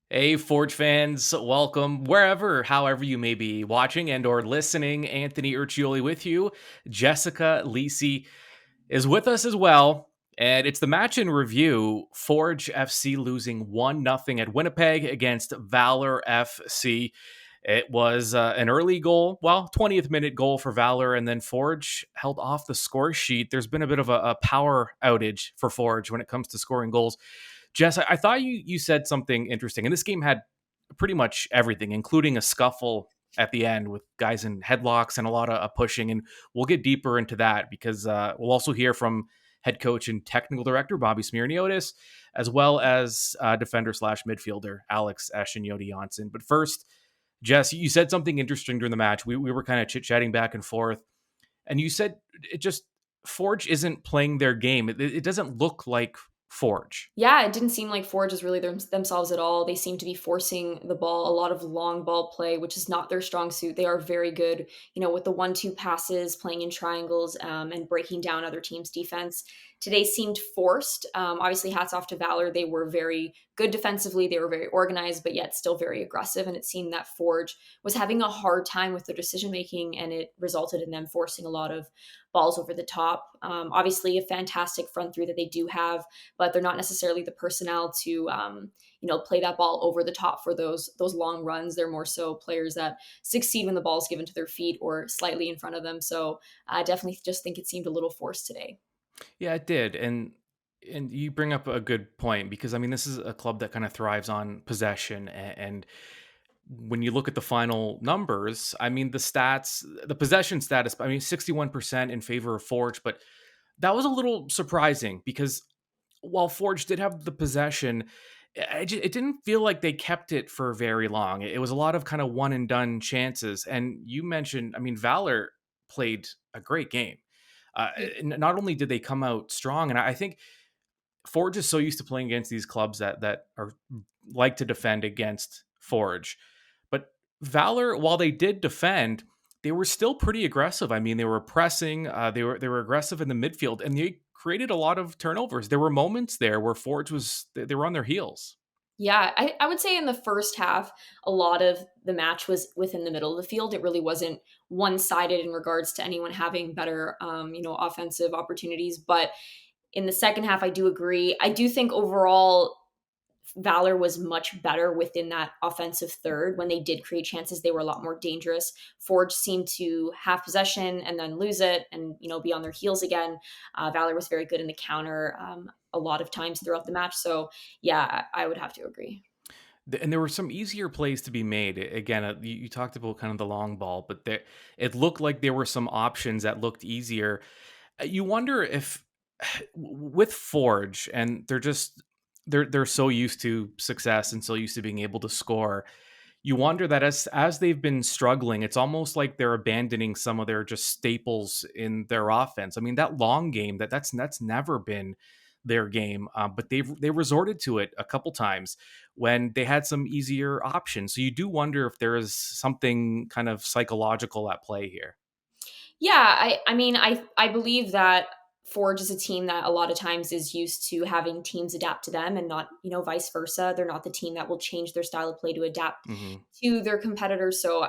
Hey, Forge fans, welcome wherever, however you may be watching and or listening. Anthony Urciuoli with you. Jessica Lisi is with us as well. And it's the match in review. Forge FC losing 1-0 at Winnipeg against Valour FC. It was an early goal, 20th minute goal for Valor, and then Forge held off the score sheet. There's been a bit of a power outage for Forge when it comes to scoring goals. Jess, I thought you said something interesting, and this game had pretty much everything, including a scuffle at the end with guys in headlocks and a lot of pushing. And we'll get deeper into that because we'll also hear from head coach and technical director Bobby Smyrniotis, as well as defender slash midfielder Alex Achinioti-Jönsson. But first, Jess, you said something interesting during the match. We were kind of chit chatting back and forth, and you said it just Forge isn't playing their game. It doesn't look like Forge. Yeah, it didn't seem like Forge is really themselves at all. They seem to be forcing the ball, a lot of long ball play, which is not their strong suit. They are very good, with the 1-2 passes, playing in triangles, and breaking down other teams' defense. Today seemed forced. Obviously, hats off to Valor. They were very good defensively. They were very organized, but yet still very aggressive. And it seemed that Forge was having a hard time with their decision making, and it resulted in them forcing a lot of balls over the top. Obviously, a fantastic front three that they do have, but they're not necessarily the personnel to play that ball over the top for those long runs. They're more so players that succeed when the ball is given to their feet or slightly in front of them. So I definitely just think it seemed a little forced today. Yeah, it did. And you bring up a good point because I mean this is a club that kind of thrives on possession and when you look at the final numbers, I mean the stats, the possession status, I mean 61% in favor of Forge, but that was a little surprising because while Forge did have the possession, it didn't feel like they kept it for very long. It was a lot of kind of one and done chances. And you mentioned, I mean, Valor played a great game. Not only did they come out strong, and I think Forge is so used to playing against these clubs that are like to defend against Forge, but Valor, while they did defend, they were still pretty aggressive. I mean, they were pressing, they were aggressive in the midfield, and they created a lot of turnovers. There were moments there where Forge was they were on their heels. Yeah, I would say in the first half, a lot of the match was within the middle of the field. It really wasn't one sided in regards to anyone having better, offensive opportunities. But in the second half, I do agree. I do think overall, Valor was much better within that offensive third. When they did create chances, they were a lot more dangerous. Forge seemed to have possession and then lose it and, be on their heels again. Valor was very good in the counter a lot of times throughout the match. So, yeah, I would have to agree. And there were some easier plays to be made. Again, you talked about kind of the long ball, but it looked like there were some options that looked easier. You wonder if with Forge, and they're so used to success and so used to being able to score. You wonder that as they've been struggling, it's almost like they're abandoning some of their just staples in their offense. I mean, that long game that's never been their game, but they resorted to it a couple times when they had some easier options. So you do wonder if there is something kind of psychological at play here. Yeah, I mean, I believe that Forge is a team that a lot of times is used to having teams adapt to them and not, vice versa. They're not the team that will change their style of play to adapt Hmm. to their competitors. So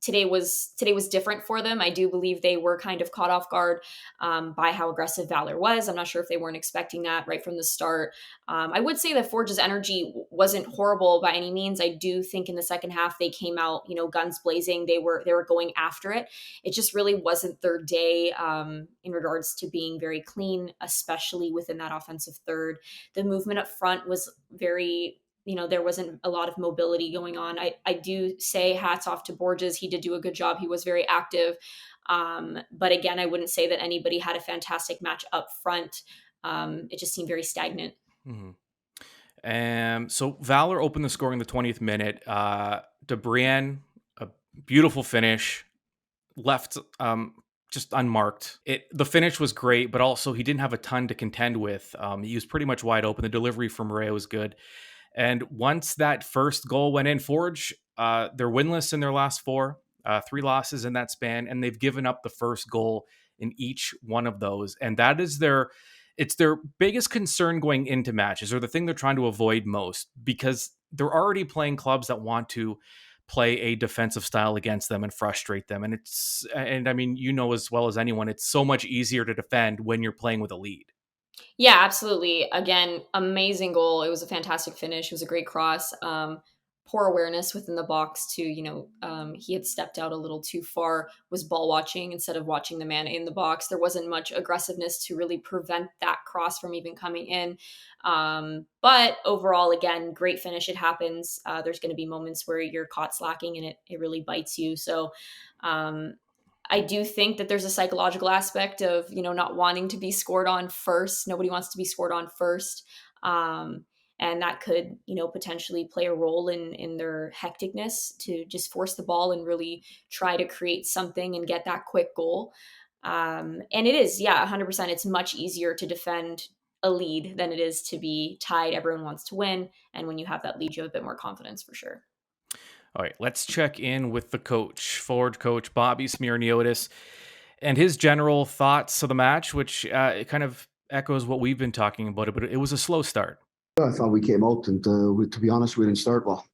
today was different for them. I do believe they were kind of caught off guard by how aggressive Valor was. I'm not sure if they weren't expecting that right from the start. I would say that Forge's energy wasn't horrible by any means. I do think in the second half they came out, guns blazing. They were going after it. It just really wasn't their day in regards to being very clean, especially within that offensive third. The movement up front was very, there wasn't a lot of mobility going on. I do say hats off to Borges. He did do a good job. He was very active. But again, I wouldn't say that anybody had a fantastic match up front. It just seemed very stagnant. Hmm. So Valor opened the scoring in the 20th minute. DeBrienne, a beautiful finish, left just unmarked. The finish was great, but also he didn't have a ton to contend with. He was pretty much wide open. The delivery from Ray was good. And once that first goal went in, Forge, they're winless in their last four, three losses in that span, and they've given up the first goal in each one of those. And that is it's their biggest concern going into matches, or the thing they're trying to avoid most, because they're already playing clubs that want to play a defensive style against them and frustrate them. And I mean, you know as well as anyone, it's so much easier to defend when you're playing with a lead. Yeah, absolutely. Again, amazing goal. It was a fantastic finish. It was a great cross. Poor awareness within the box too. He had stepped out a little too far, was ball watching instead of watching the man in the box. There wasn't much aggressiveness to really prevent that cross from even coming in. But overall, again, great finish. It happens. There's going to be moments where you're caught slacking and it really bites you. So, um, I do think that there's a psychological aspect of, not wanting to be scored on first. Nobody wants to be scored on first. Um, and that could, potentially play a role in their hecticness to just force the ball and really try to create something and get that quick goal. And it is, yeah, 100%. It's much easier to defend a lead than it is to be tied. Everyone wants to win. And when you have that lead, you have a bit more confidence for sure. All right, let's check in with the coach, forward coach Bobby Smyrniotis, and his general thoughts of the match, which it kind of echoes what we've been talking about. But it was a slow start. I thought we came out and, to be honest, we didn't start well.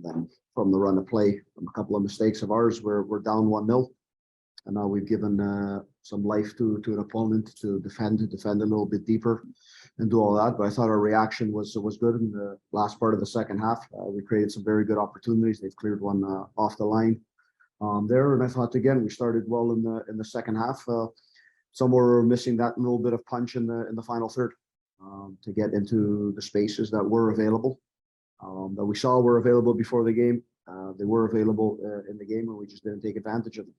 Then from the run of play, from a couple of mistakes of ours, we're down 1-0. And now we've given some life to an opponent to defend a little bit deeper and do all that. But I thought our reaction was good in the last part of the second half. We created some very good opportunities. They've cleared one off the line there. And I thought, again, we started well in the second half. Somewhere we're missing that little bit of punch in the final third. To get into the spaces that were available, that we saw were available before the game. They were available in the game, and we just didn't take advantage of them.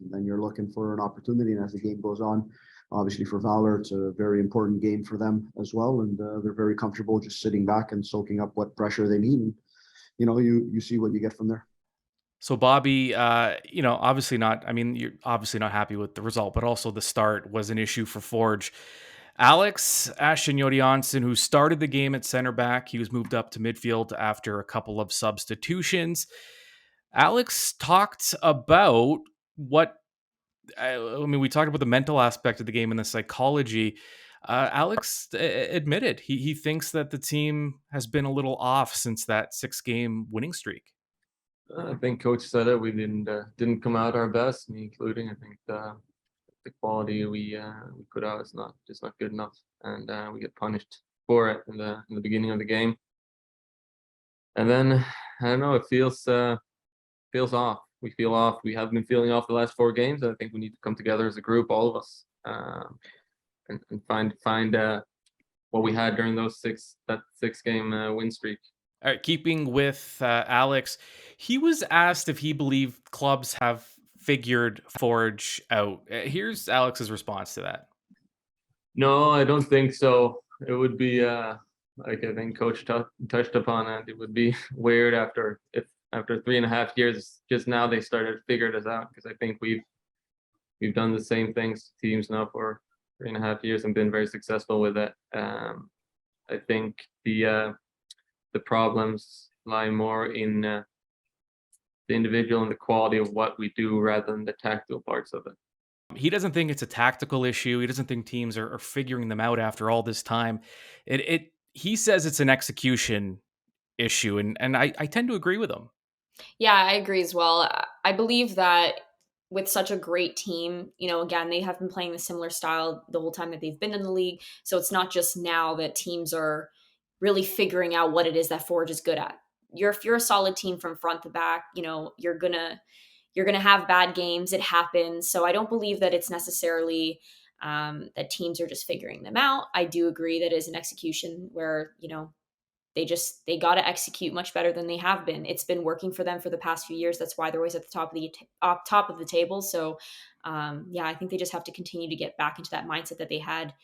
And then you're looking for an opportunity, and as the game goes on, obviously for Valour, it's a very important game for them as well, and they're very comfortable just sitting back and soaking up what pressure they need. And, you see what you get from there. So Bobby, obviously not. I mean, you're obviously not happy with the result, but also the start was an issue for Forge. Alex Achinioti-Jönsson, who started the game at center back, he was moved up to midfield after a couple of substitutions. Alex talked about we talked about the mental aspect of the game and the psychology. Alex admitted he thinks that the team has been a little off since that 6-game winning streak. I think coach said it. We didn't come out our best, me including. I think the quality we put out is not good enough, and we get punished for it in the beginning of the game. And then I don't know, it feels off. We feel off. We have been feeling off the last 4 games. I think we need to come together as a group, all of us, and find what we had during that 6-game win streak. All right, keeping with Alex, he was asked if he believed clubs have figured Forge out. Here's Alex's response to that. No, I don't think so. It would be like I think Coach touched upon it. It would be weird after 3.5 years. Just now they started to figure this out, because I think we've done the same things to teams now for 3.5 years and been very successful with it. I think the problems lie more in the individual and the quality of what we do rather than the tactical parts of it. He doesn't think it's a tactical issue. He doesn't think teams are figuring them out after all this time. He says it's an execution issue, and I tend to agree with him. Yeah, I agree as well. I believe that with such a great team, again, they have been playing the similar style the whole time that they've been in the league. So it's not just now that teams are really figuring out what it is that Forge is good at. If you're a solid team from front to back, you're gonna have bad games. It happens. So I don't believe that it's necessarily that teams are just figuring them out. I do agree that it is an execution where they got to execute much better than they have been. It's been working for them for the past few years. That's why they're always at the top of the table. So I think they just have to continue to get back into that mindset that they had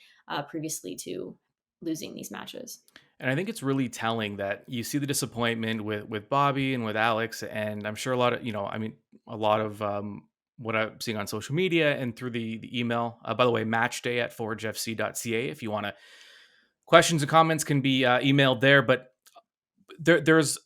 previously to losing these matches. And I think it's really telling that you see the disappointment with Bobby and with Alex, and I'm sure a lot of what I'm seeing on social media and through the email. By the way, matchday@forgefc.ca. If you want to, questions and comments can be emailed there. But there's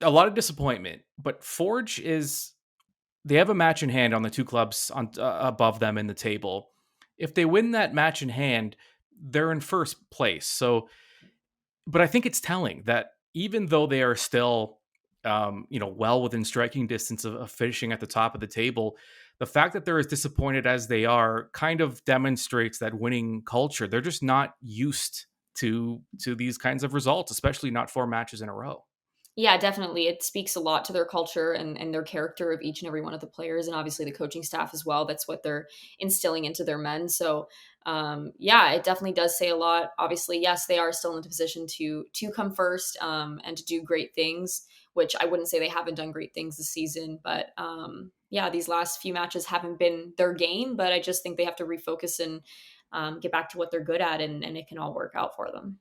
a lot of disappointment. But Forge they have a match in hand on the 2 clubs on above them in the table. If they win that match in hand, they're in first place. So. But I think it's telling that even though they are still, well within striking distance of finishing at the top of the table, the fact that they're as disappointed as they are kind of demonstrates that winning culture. They're just not used to these kinds of results, especially not 4 matches in a row. Yeah, definitely. It speaks a lot to their culture and their character of each and every one of the players, and obviously the coaching staff as well. That's what they're instilling into their men. So, yeah, it definitely does say a lot. Obviously, yes, they are still in a position to come first and to do great things. Which I wouldn't say they haven't done great things this season, but yeah, these last few matches haven't been their game. But I just think they have to refocus and get back to what they're good at, and it can all work out for them.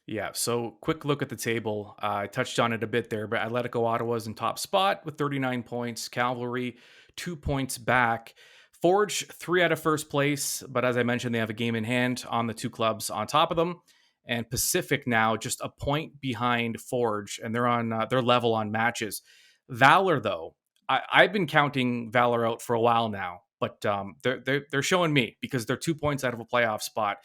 Yeah, so quick look at the table. I touched on it a bit there, but Atletico Ottawa's in top spot with 39 points. Cavalry, 2 points back. Forge, 3 out of first place, but as I mentioned, they have a game in hand on the two clubs on top of them. And Pacific now just a point behind Forge, and they're level on matches. Valor, though, I've been counting Valor out for a while now, but they're showing me because they're 2 points out of a playoff spot,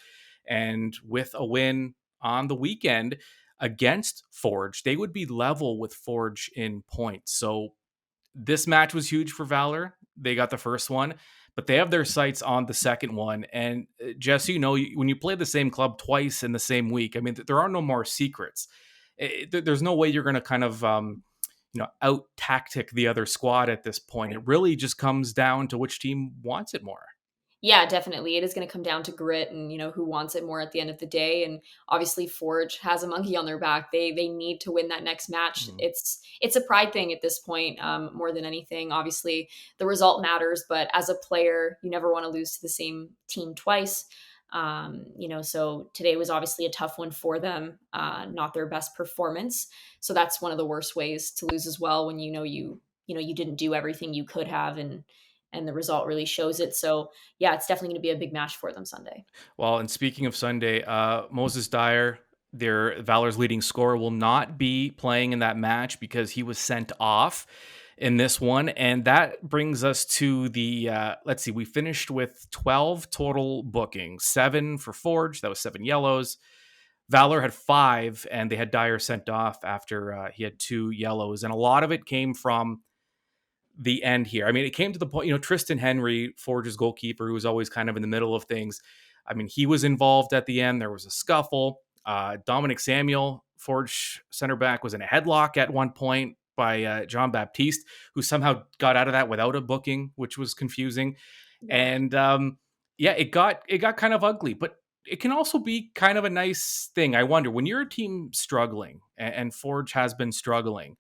and with a win on the weekend against Forge, they would be level with Forge in points. So this match was huge for Valor. They got the first one, but they have their sights on the second one. And Jess, when you play the same club twice in the same week, I mean, there are no more secrets. There's no way you're going to kind of, out tactic the other squad at this point. It really just comes down to which team wants it more. Yeah, definitely. It is going to come down to grit and who wants it more at the end of the day. And obviously, Forge has a monkey on their back. They need to win that next match. Mhm. It's a pride thing at this point, more than anything. Obviously, the result matters, but as a player, you never want to lose to the same team twice. So today was obviously a tough one for them, not their best performance. So that's one of the worst ways to lose as well, when you didn't do everything you could have, and the result really shows it. So yeah, it's definitely going to be a big match for them Sunday. Well, and speaking of Sunday, Moses Dyer, their Valor's leading scorer, will not be playing in that match because he was sent off in this one. And that brings us to the, let's see, we finished with 12 total bookings, 7 for Forge. That was 7 yellows. Valor had 5, and they had Dyer sent off after he had 2 yellows. And a lot of it came from the end here. I mean, it came to the point, Tristan Henry, Forge's goalkeeper, who was always kind of in the middle of things. I mean, he was involved at the end. There was a scuffle. Dominic Samuel, Forge center back, was in a headlock at one point by John Baptiste, who somehow got out of that without a booking, which was confusing. Yeah. And yeah, it got kind of ugly, but it can also be kind of a nice thing. I wonder, when you're a team struggling, and Forge has been struggling,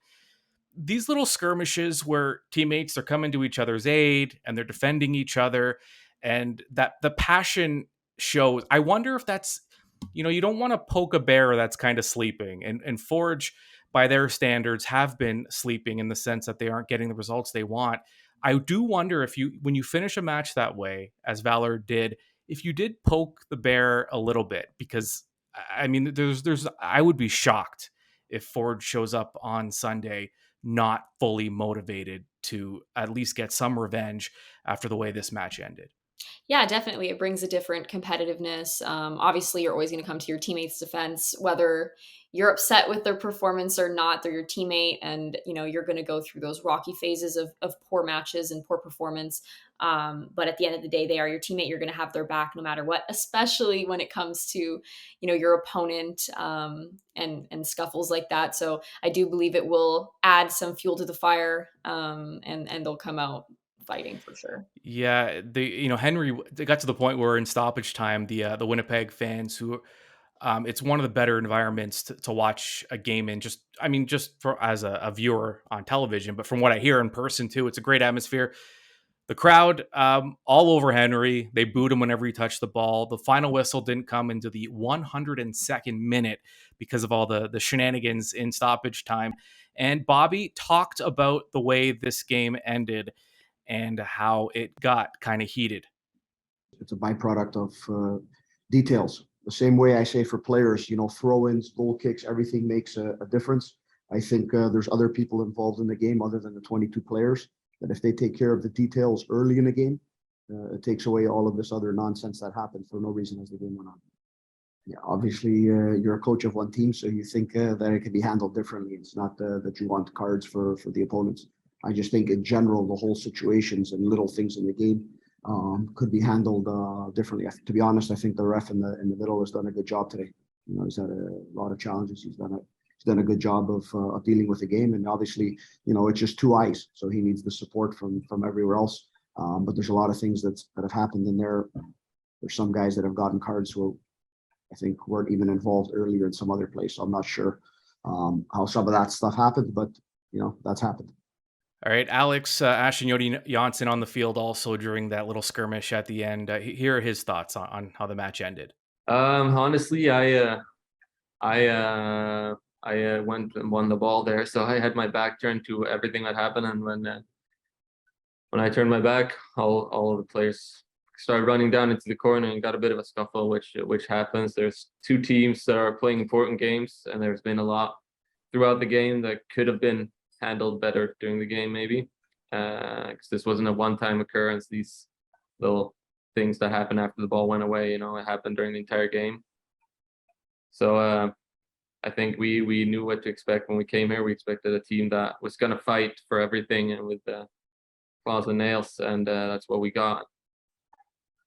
these little skirmishes where teammates are coming to each other's aid and they're defending each other, and that the passion shows. I wonder if that's, you don't want to poke a bear that's kind of sleeping, and Forge, by their standards, have been sleeping in the sense that they aren't getting the results they want. I do wonder if when you finish a match that way, as Valor did, if you did poke the bear a little bit, because I mean, I would be shocked if Forge shows up on Sunday not fully motivated to at least get some revenge after the way this match ended. Yeah, definitely. It brings a different competitiveness. Obviously, you're always going to come to your teammate's defense, whether you're upset with their performance or not. They're your teammate, and you're going to go through those rocky phases of poor matches and poor performance. But at the end of the day, they are your teammate. You're going to have their back no matter what, especially when it comes to your opponent, and scuffles like that. So I do believe it will add some fuel to the fire, and they'll come out fighting for sure. Yeah, Henry, they got to the point where in stoppage time, the Winnipeg fans, who, it's one of the better environments to watch a game in. Just, I mean, just for as a viewer on television, but from what I hear in person too, it's a great atmosphere. The crowd, all over Henry. They booed him whenever he touched the ball. The final whistle didn't come into the 102nd minute because of all the shenanigans in stoppage time. And Bobby talked about the way this game ended and how it got kind of heated. It's a byproduct of details. The same way I say for players, throw-ins, goal kicks, everything makes a difference. I think there's other people involved in the game other than the 22 players, that if they take care of the details early in the game, it takes away all of this other nonsense that happened for no reason as the game went on. Yeah, obviously, you're a coach of one team, so you think that it can be handled differently. It's not that you want cards for the opponents. I just think in general, the whole situations and little things in the game could be handled differently. To be honest, I think the ref in the middle has done a good job today. You know, he's had a lot of challenges. He's done a good job of dealing with the game, and obviously, you know, it's just two eyes, so he needs the support from everywhere else. But there's a lot of things that have happened in there. There's some guys that have gotten cards who I think weren't even involved earlier in some other place. So I'm not sure how some of that stuff happened, but you know, that's happened. All right, Alex Achinioti-Jönsson on the field also during that little skirmish at the end. Here are his thoughts on how the match ended. Honestly, I went and won the ball there, so I had my back turned to everything that happened, and when I turned my back, all of the players started running down into the corner and got a bit of a scuffle, which happens. There's two teams that are playing important games, and there's been a lot throughout the game that could have been handled better during the game, maybe, because this wasn't a one-time occurrence. These little things that happened after the ball went away, you know, it happened during the entire game. So I think we knew what to expect when we came here. We expected a team that was going to fight for everything and with claws and nails, and that's what we got.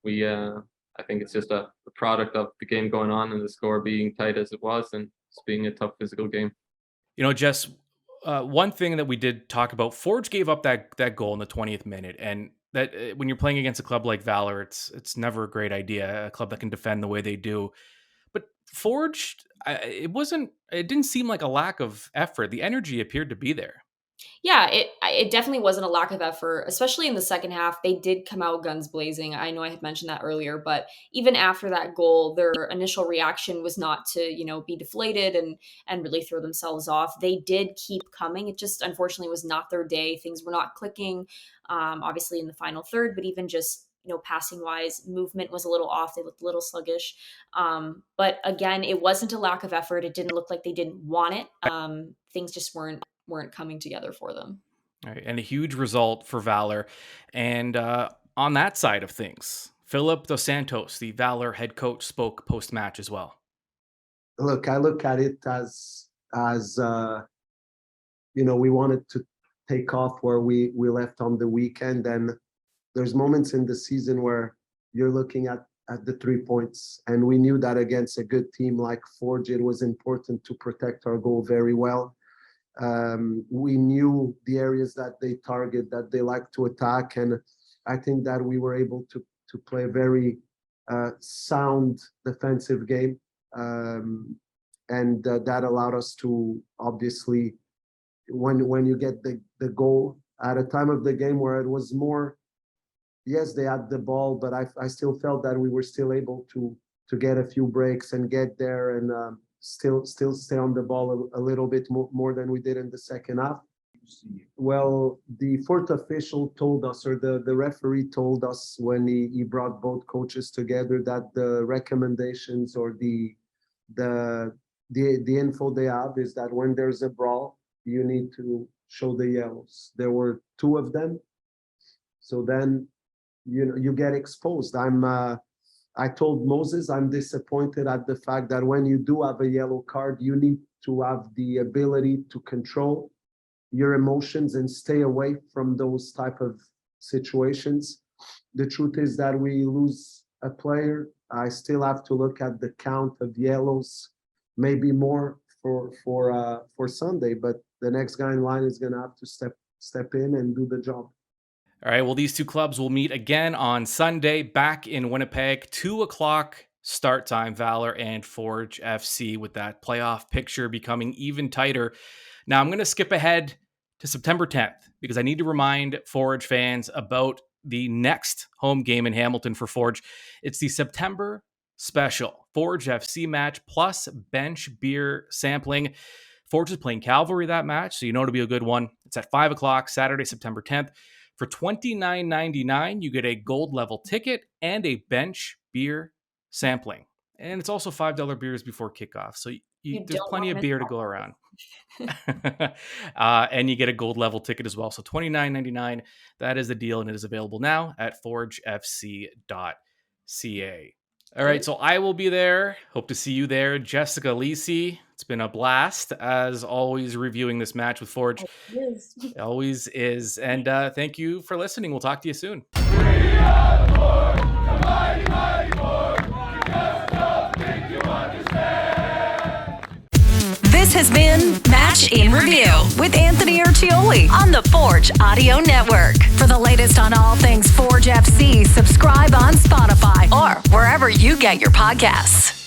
I think it's just a product of the game going on and the score being tight as it was, and it's being a tough physical game. You know, Jess, one thing that we did talk about, Forge gave up that goal in the 20th minute, and that when you're playing against a club like Valour, it's never a great idea. A club that can defend the way they do, but Forge, it didn't seem like a lack of effort. The energy appeared to be there. Yeah, it definitely wasn't a lack of effort, especially in the second half. They did come out guns blazing. I know I had mentioned that earlier, but even after that goal, their initial reaction was not to, be deflated and really throw themselves off. They did keep coming. It just unfortunately was not their day. Things were not clicking, obviously in the final third, but even just passing wise, movement was a little off. They looked a little sluggish. But again, it wasn't a lack of effort. It didn't look like they didn't want it. Things just weren't coming together for them. All right, and a huge result for Valour. And on that side of things, Philip Dos Santos, the Valour head coach, spoke post-match as well. Look, I look at it as we wanted to take off where we left on the weekend, and there's moments in the season where you're looking at the 3 points, and we knew that against a good team like Forge, it was important to protect our goal very well. We knew the areas that they target, that they like to attack, and I think that we were able to play a very sound defensive game, and that allowed us to, obviously, when you get the goal at a time of the game where it was more, yes, they had the ball, but I still felt that we were still able to get a few breaks and get there and still stay on the ball a little bit more than we did in the second half. Well, the fourth official told us, or the referee told us when he brought both coaches together, that the recommendations or the info they have is that when there's a brawl, you need to show the yellows. There were two of them, so then you get exposed. I told Moses I'm disappointed at the fact that when you do have a yellow card, you need to have the ability to control your emotions and stay away from those type of situations. The truth is that we lose a player. I still have to look at the count of yellows, maybe more for Sunday, but the next guy in line is going to have to step in and do the job. All right, well, these two clubs will meet again on Sunday back in Winnipeg, 2:00 start time, Valour and Forge FC, with that playoff picture becoming even tighter. Now, I'm going to skip ahead to September 10th because I need to remind Forge fans about the next home game in Hamilton for Forge. It's the September special Forge FC match plus bench beer sampling. Forge is playing Cavalry that match, so you know it'll be a good one. It's at 5:00 Saturday, September 10th. For $29.99, you get a gold level ticket and a bench beer sampling. And it's also $5 beers before kickoff. So there's plenty of beer to go around. And you get a gold level ticket as well. So $29.99, that is the deal. And it is available now at forgefc.ca. All right, so I will be there. Hope to see you there. Jessica Lisi, it's been a blast, as always, reviewing this match with Forge. It always is. And thank you for listening. We'll talk to you soon. This has been Match in Review with Anthony Urciuoli on the Forge Audio Network. For the latest on all things Forge FC, subscribe on Spotify or wherever you get your podcasts.